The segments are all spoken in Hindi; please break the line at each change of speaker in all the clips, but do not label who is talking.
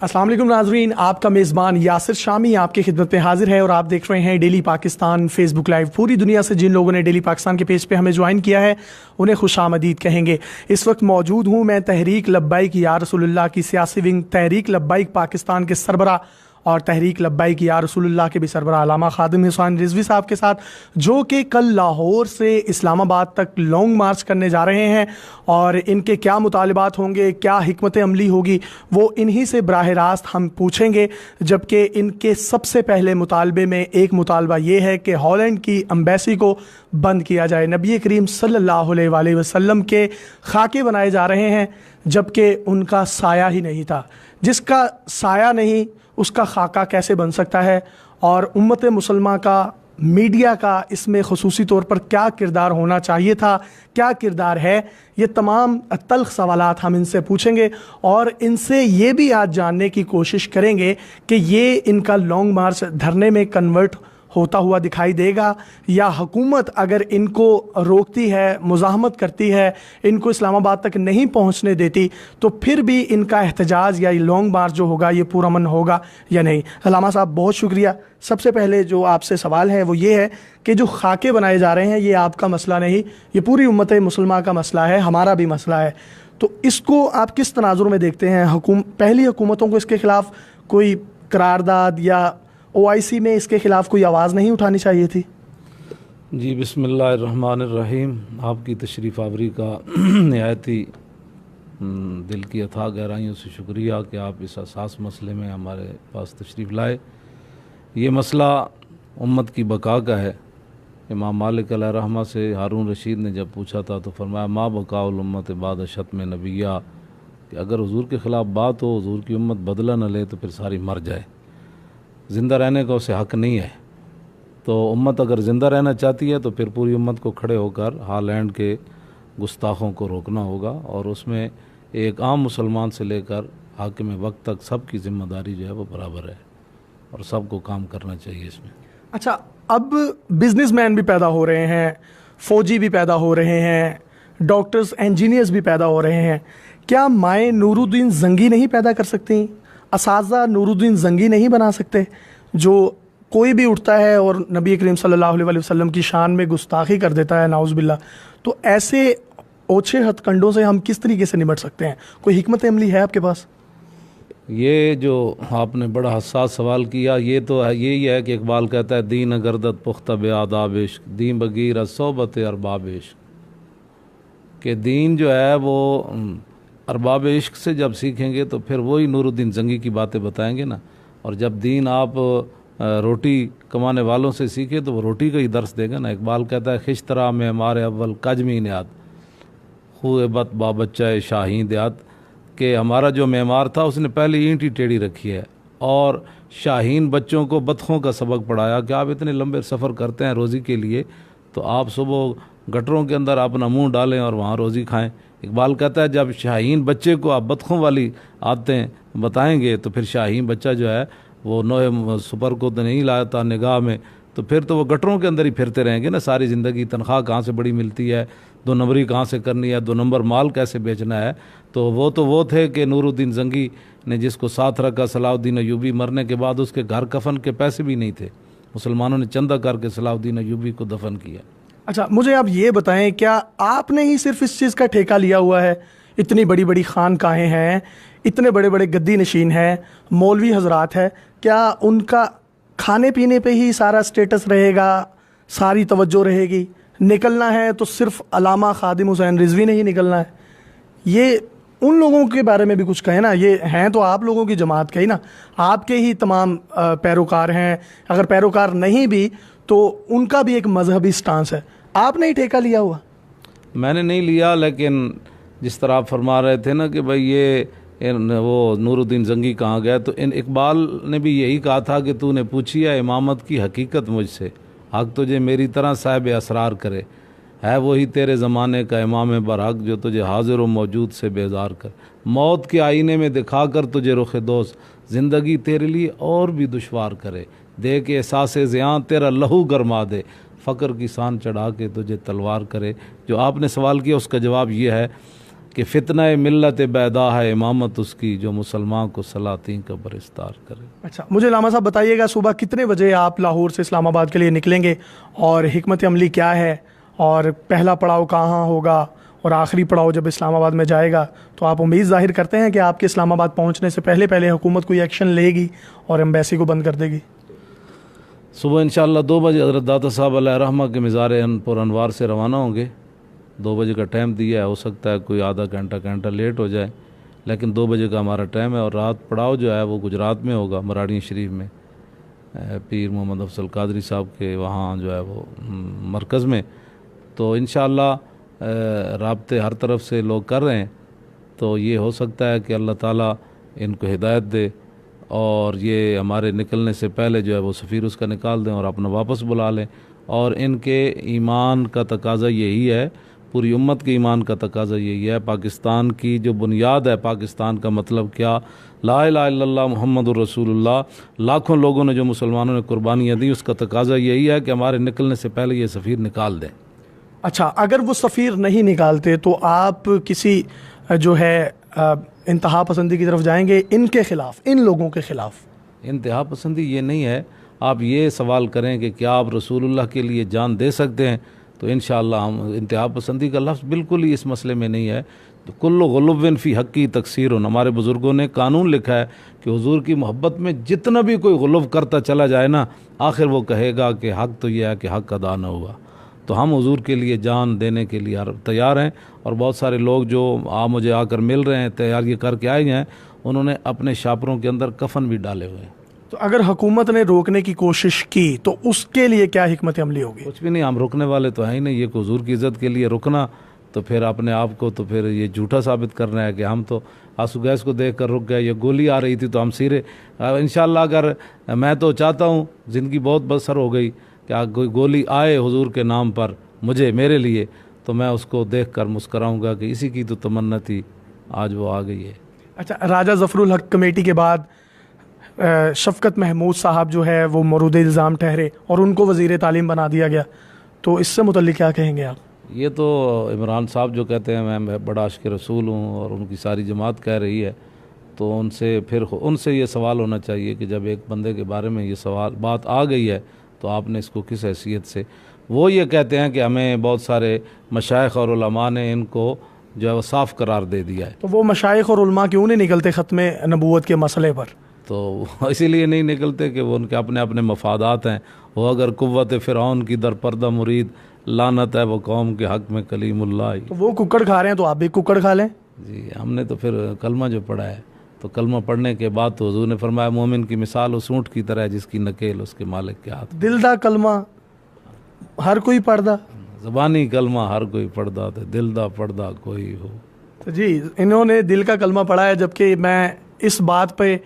अस्सलाम वालेकुम नाजरीन, आपका मेज़बान यासिर शामी आपकी खिदमत में हाजिर है और आप देख रहे हैं डेली पाकिस्तान फेसबुक लाइव। पूरी दुनिया से जिन लोगों ने डेली पाकिस्तान के पेज पे हमें ज्वाइन किया है उन्हें खुशामदीद कहेंगे। इस वक्त मौजूद हूँ मैं तहरीक लब्बाइक या रसूलुल्लाह की सियासी विंग तहरीक लब्बाइक पाकिस्तान के सरबरा और तहरीक लब्बाइक या रसूलुल्लाह के भी सरबरा अल्लामा खादिम हुसैन रिजवी साहब के साथ, जो कि कल लाहौर से इस्लामाबाद तक लॉन्ग मार्च करने जा रहे हैं और इनके क्या मुतालिबात होंगे, क्या हिकमत अमली होगी, वो इन्हीं से बराह रास्त हम पूछेंगे। जबकि इनके सबसे पहले मुतालबे में एक मुतालबा ये है कि हॉलैंड की एम्बेसी को बंद किया जाए। नबी करीम सल्लल्लाहु अलैहि वसल्लम के खाके बनाए जा रहे हैं जबकि उनका साया ही नहीं था। जिसका साया नहीं उसका खाका कैसे बन सकता है, और उम्मत मुसलमान का, मीडिया का इसमें ख़ुसूसी तौर पर क्या किरदार होना चाहिए था, क्या किरदार है, ये तमाम तल्ख सवालात हम इनसे पूछेंगे और इनसे ये भी आज जानने की कोशिश करेंगे कि ये इनका लॉन्ग मार्च धरने में कन्वर्ट होता हुआ दिखाई देगा या हुकूमत अगर इनको रोकती है, मुज़ाहमत करती है, इनको इस्लामाबाद तक नहीं पहुंचने देती तो फिर भी इनका एहतजाज या लॉन्ग मार्च जो होगा ये पुरअमन होगा या नहीं। अल्लामा साहब बहुत शुक्रिया। सबसे पहले जो आपसे सवाल है वो ये है कि जो खाके बनाए जा रहे हैं ये आपका मसला नहीं, ये पूरी उम्मत मुसलमान का मसला है, हमारा भी मसला है। तो इसको आप किस तनाजुर में देखते हैं? पहली हुकूमतों को इसके ख़िलाफ़ कोई करारदाद या OIC में इसके ख़िलाफ़ कोई आवाज़ नहीं उठानी चाहिए थी?
जी, बिस्मिल्लाहिर्रहमानिर्रहीम। आपकी तशरीफ़ आवरी का नहायत ही दिल की अथाह गहराइयों से शुक्रिया कि आप इस असास मसले में हमारे पास तशरीफ़ लाए। ये मसला उम्मत की बका का है। इमाम मालिक अलैहिर्रहमा से हारून रशीद ने जब पूछा था तो फरमाया मा बकाउल उम्मत बाद शत्म नबिया, कि अगर हुजूर के ख़िलाफ़ बात हो, हुजूर की उम्मत बदला न ले तो फिर सारी मर जाए। ज़िंदा रहने का उसे हक़ नहीं है। तो उम्मत अगर ज़िंदा रहना चाहती है तो फिर पूरी उम्मत को खड़े होकर हॉलैंड के गुस्ताखों को रोकना होगा, और उसमें एक आम मुसलमान से लेकर हाकिम वक्त तक सब की ज़िम्मेदारी जो है वो बराबर है और सबको काम करना चाहिए इसमें।
अच्छा, अब बिजनेसमैन भी पैदा हो रहे हैं, फ़ौजी भी पैदा हो रहे हैं, डॉक्टर्स, इंजीनियर्स भी पैदा हो रहे हैं। क्या माए नूरुद्दीन जंगी नहीं पैदा कर सकती? असाज़ा नूरुद्दीन जंगी नहीं बना सकते? जो कोई भी उठता है और नबी करीम सल्लल्लाहु अलैहि वसल्लम की शान में गुस्ताखी कर देता है, नाउज़ बिल्लाह, तो ऐसे ओछे हथकंडों से हम किस तरीके से निपट सकते हैं? कोई हिकमत अमली है आपके पास?
ये जो आपने बड़ा हसास सवाल किया, ये तो यही है कि इकबाल कहता है दीन गर्दत पुख्ता बेआदाब इश्क, दीन बगीर सोबत अरबाब इश्क, कि दीन जो है वो अरबाब इश्क से जब सीखेंगे तो फिर वही नूरुद्दीन जंगी की बातें बताएंगे ना। और जब दीन आप रोटी कमाने वालों से सीखे तो वो रोटी का ही दर्स देगा ना। इकबाल कहता है खिश्तरा में हमारे अव्वल काजमी नियात हुए बत बाबच्चा शाहीन दियात, कि हमारा जो मेमार था उसने पहले ईंट ही टेढ़ी रखी है और शाहीन बच्चों को बतखों का सबक पढ़ाया कि आप इतने लंबे सफ़र करते हैं रोज़ी के लिए, तो आप सुबह गटरों के अंदर अपना मुंह डालें और वहाँ रोज़ी खाएं। इकबाल कहता है जब शाहीन बच्चे को आप बतखों वाली आदतें बताएंगे तो फिर शाहीन बच्चा जो है वो नोए सुपर को तो नहीं लाता निगाह में, तो फिर तो वो गटरों के अंदर ही फिरते रहेंगे ना सारी ज़िंदगी। तनख्वाह कहाँ से बड़ी मिलती है, 2 नंबरी कहाँ से करनी है, 2 नंबर माल कैसे बेचना है। तो वो थे कि नूरुद्दीन जंगी ने जिसको साथ रखा सलाहुद्दीन अयूबी, मरने के बाद उसके घर कफन के पैसे भी नहीं थे, मुसलमानों ने चंदा करके सलाहुद्दीन अयूबी को दफन किया।
अच्छा, मुझे आप ये बताएं, क्या आपने ही सिर्फ इस चीज़ का ठेका लिया हुआ है? इतनी बड़ी बड़ी खानकाहें हैं, इतने बड़े बड़े गद्दी नशीन हैं, मौलवी हजरात है, क्या उनका खाने पीने पे ही सारा स्टेटस रहेगा, सारी तवज्जो रहेगी? निकलना है तो सिर्फ अल्लामा खादिम हुसैन रिजवी ने ही निकलना है? ये उन लोगों के बारे में भी कुछ कहें ना। ये हैं तो आप लोगों की जमात के ही ना, आपके ही तमाम पैरोकार हैं। अगर पैरोकार नहीं भी तो उनका भी एक मजहबी स्टांस है। आपने ही ठेका लिया हुआ?
मैंने नहीं लिया, लेकिन जिस तरह आप फरमा रहे थे ना कि भाई ये वो नूरुद्दीन जंगी कहाँ गया, तो इकबाल ने भी यही कहा था कि तूने पूछी है इमामत की हकीकत मुझसे, हक तुझे मेरी तरह साहिब असरार करे, है वही तेरे ज़माने का इमाम बरहक जो तुझे हाजिर व मौजूद से बेजार कर, मौत के आईने में दिखा कर तुझे रुख दोस्त, ज़िंदगी तेरे लिए और भी दुश्वार करे, दे के एहसास ज़ियां तेरा लहू गरमा दे, फ़क्र की सान चढ़ा के तुझे तलवार करे। जो आपने सवाल किया उसका जवाब ये है कि फितना मिल्लत बैदा है इमामत उसकी, जो मुसलमान को सलातीन का बरिस्तार करे।
अच्छा, मुझे लामा साहब बताइएगा, सुबह कितने बजे आप लाहौर से इस्लामाबाद के लिए निकलेंगे और हिकमत अमली क्या है, और पहला पड़ाव कहाँ होगा और आखिरी पड़ाव जब इस्लामाबाद में जाएगा, तो आप उम्मीद ज़ाहिर करते हैं कि आपके इस्लामाबाद पहुँचने से पहले पहले हुकूमत कोई एक्शन लेगी और एम्बेसी को बंद कर देगी?
सुबह इंशाअल्लाह 2 बजे हज़रत दाता साहब अलैहि रहमा के मज़ार पुर अनवार से रवाना होंगे। 2 बजे का टाइम दिया है, हो सकता है कोई आधा घंटा लेट हो जाए, लेकिन 2 बजे का हमारा टाइम है। और रात पड़ाव जो है वो गुजरात में होगा, मराड़ी शरीफ में, पीर मोहम्मद अफजल कादरी साहब के वहाँ जो है वो मरकज़ में। तो इंशाअल्लाह राब्ते हर तरफ से लोग कर रहे हैं, तो ये हो सकता है कि अल्लाह ताला इनको हिदायत दे और ये हमारे निकलने से पहले जो है वो सफ़ीर उसका निकाल दें और अपना वापस बुला लें। और इनके ईमान का तकाज़ा यही है, पूरी उम्मत के ईमान का तकाज़ा यही है। पाकिस्तान की जो बुनियाद है, पाकिस्तान का मतलब क्या, ला इलाहा इल्लल्लाह मुहम्मदुर रसूलुल्लाह, लाखों लोगों ने जो मुसलमानों ने कुर्बानियाँ दी, उसका तकाज़ा यही है कि हमारे निकलने से पहले ये सफ़ीर निकाल दें।
अच्छा, अगर वो सफ़ीर नहीं निकालते तो आप किसी जो है इंतहा पसंदी की तरफ जाएंगे इनके ख़िलाफ़, इन लोगों के ख़िलाफ़?
इंतहा पसंदी ये नहीं है। आप ये सवाल करें कि क्या आप रसूलुल्लाह के लिए जान दे सकते हैं, तो इंशाअल्लाह हम, इंतहा पसंदी का लफ्ज़ बिल्कुल ही इस मसले में नहीं है। तो कुल्लु गुलुव्विन फ़ी हक़्क़ी तक़सीरुन, हमारे बुज़ुर्गों ने कानून लिखा है कि हुज़ूर की मोहब्बत में जितना भी कोई गुलुव करता चला जाए ना, आखिर वो कहेगा कि हक़ तो यह है कि हक़ अदा न हुआ। तो हम हुज़ूर के लिए जान देने के लिए तैयार हैं। और बहुत सारे लोग जो मुझे आकर मिल रहे हैं, तैयार ये करके आए हैं, उन्होंने अपने शापरों के अंदर कफन भी डाले हुए हैं।
तो अगर हुकूमत ने रोकने की कोशिश की तो उसके लिए क्या हिकमत अमली होगी?
कुछ भी नहीं, हम रुकने वाले तो हैं ही नहीं। ये हुज़ूर की इज़्ज़त के लिए रुकना तो फिर अपने आप को तो फिर ये झूठा साबित करना है कि हम तो आंसू गैस को देख कर रुक गए, ये गोली आ रही थी तो हम सिरे। इंशाअल्लाह अगर, मैं तो चाहता हूँ, ज़िंदगी बहुत बसर हो गई कि कोई गोली आए हुज़ूर के नाम पर मुझे, मेरे लिए, तो मैं उसको देख कर मुस्कराऊँगा कि इसी की तो तमन्ना थी, आज वो आ गई है।
अच्छा, राजा ज़फ़रुल हक कमेटी के बाद शफ़क़त महमूद साहब जो है वो मौरूद इल्ज़ाम ठहरे और उनको वज़ीर तालीम बना दिया गया, तो इससे मुतल्लिक़ क्या कहेंगे आप?
ये तो इमरान साहब जो कहते हैं मैं बड़ा आशिक़ रसूल हूँ और उनकी सारी जमात कह रही है, तो उनसे ये सवाल होना चाहिए कि जब एक बंदे के बारे में ये बात आ गई है तो आपने इसको किस हैसियत से। वो ये कहते हैं कि हमें बहुत सारे मशाइख और उलमा ने इनको जो है वो साफ़ करार दे दिया है।
तो वो मशाइख और उलमा क्यों नहीं निकलते ख़त्म नबूवत के मसले पर?
तो इसीलिए नहीं निकलते कि वो उनके अपने अपने मफादात हैं। वो अगर कुव्वत फ़िरौन की दरपर्दा मुरीद, लानत है वो कौम के हक़ में कलीमुल्लाह।
तो वो कुक्कड़ खा रहे हैं तो आप भी कुक्कड़ खा लें।
जी, हमने तो फिर कलमा जो पढ़ा है, तो कलमा पढ़ने के बाद तो हुज़ूर ने फरमाया मोमिन की मिसाल उस ऊँट की तरह है जिसकी नकेल उसके मालिक के हाथ।
दिलदा कलमा हर कोई पढ़दा,
ज़बानी कलमा हर कोई पढ़दा, तो दिल दा पढ़दा कोई हो।
तो जी, इन्होंने दिल का कलमा पढ़ा है, जबकि मैं इस बात पे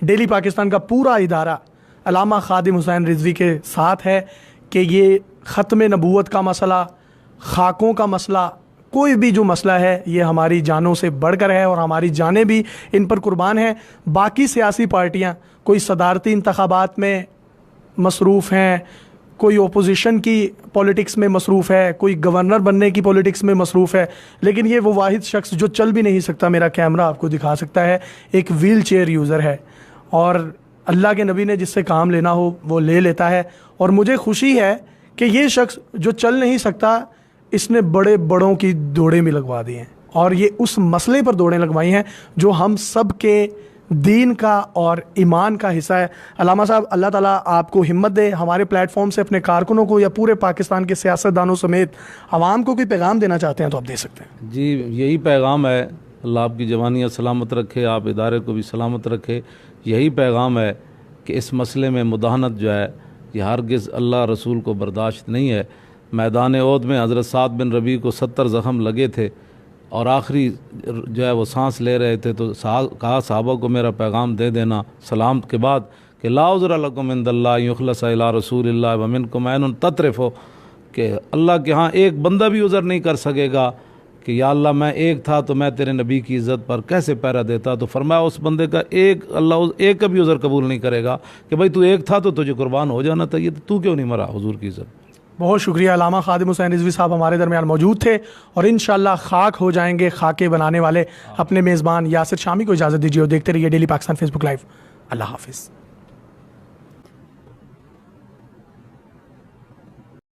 डेली पाकिस्तान का पूरा इदारा अल्लामा खादिम हुसैन रिजवी के साथ है कि ये ख़त्म नबूवत का मसला, खाकों का मसला, कोई भी जो मसला है ये हमारी जानों से बढ़कर है और हमारी जानें भी इन पर कुर्बान हैं। बाकी सियासी पार्टियां कोई सदारती इंतखाबात में मसरूफ़ हैं, कोई ओपोजिशन की पॉलिटिक्स में मसरूफ़ है, कोई गवर्नर बनने की पॉलिटिक्स में मसरूफ़ है, लेकिन ये वो वाहिद शख्स जो चल भी नहीं सकता, मेरा कैमरा आपको दिखा सकता है, एक व्हील चेयर यूज़र है और अल्लाह के नबी ने जिससे काम लेना हो वो ले लेता है। और मुझे खुशी है कि ये शख्स जो चल नहीं सकता, इसने बड़े बड़ों की दौड़ें भी लगवा दी हैं और ये उस मसले पर दौड़ें लगवाई हैं जो हम सब के दीन का और ईमान का हिस्सा है। अल्लामा साहब, अल्लाह ताला आपको हिम्मत दे। हमारे प्लेटफॉर्म से अपने कारकुनों को या पूरे पाकिस्तान के सियासतदानों समेत आवाम को कोई पैगाम देना चाहते हैं तो आप दे सकते हैं।
जी, यही पैगाम है, अल्लाह आपकी जवानियाँ सलामत रखे, आप इदारे को भी सलामत रखे। यही पैगाम है कि इस मसले में मुदाहनत जो है ये हरगिज़ अल्लाह रसूल को बर्दाश्त नहीं है। मैदान ओहद में हज़रत साद बिन रबी को 70 ज़ख़म लगे थे और आखिरी जो है वो सांस ले रहे थे, तो कहा साहबा को मेरा पैगाम दे देना सलाम के बाद कि ला उज़्र लकुम इंदल्लाह युख़लस इला रसूलिल्लाह व मिनकुम ऐनुन ततरिफ़ु, कि अल्लाह के यहाँ एक बंदा भी उज़्र नहीं कर सकेगा कि या अल्लाह मैं एक था तो मैं तेरे नबी की इज़्ज़त पर कैसे पहरा देता। तो फरमाया उस बंदे का अल्लाह एक का भी उज़्र कबूल नहीं करेगा कि भाई तू एक था तो तुझे कुर्बान हो जाना चाहिए, तो तू क्यों नहीं मरा हुज़ूर की इज़्ज़त।
बहुत शुक्रिया। अल्लामा खादिम हुसैन रिजवी साहब हमारे दरमियान मौजूद थे और इंशाल्लाह खाक हो जाएंगे खाके बनाने वाले अपने मेज़बान यासिर शामी को इजाज़त दीजिए और देखते रहिए डेली पाकिस्तान फेसबुक लाइव। अल्लाह हाफिज़।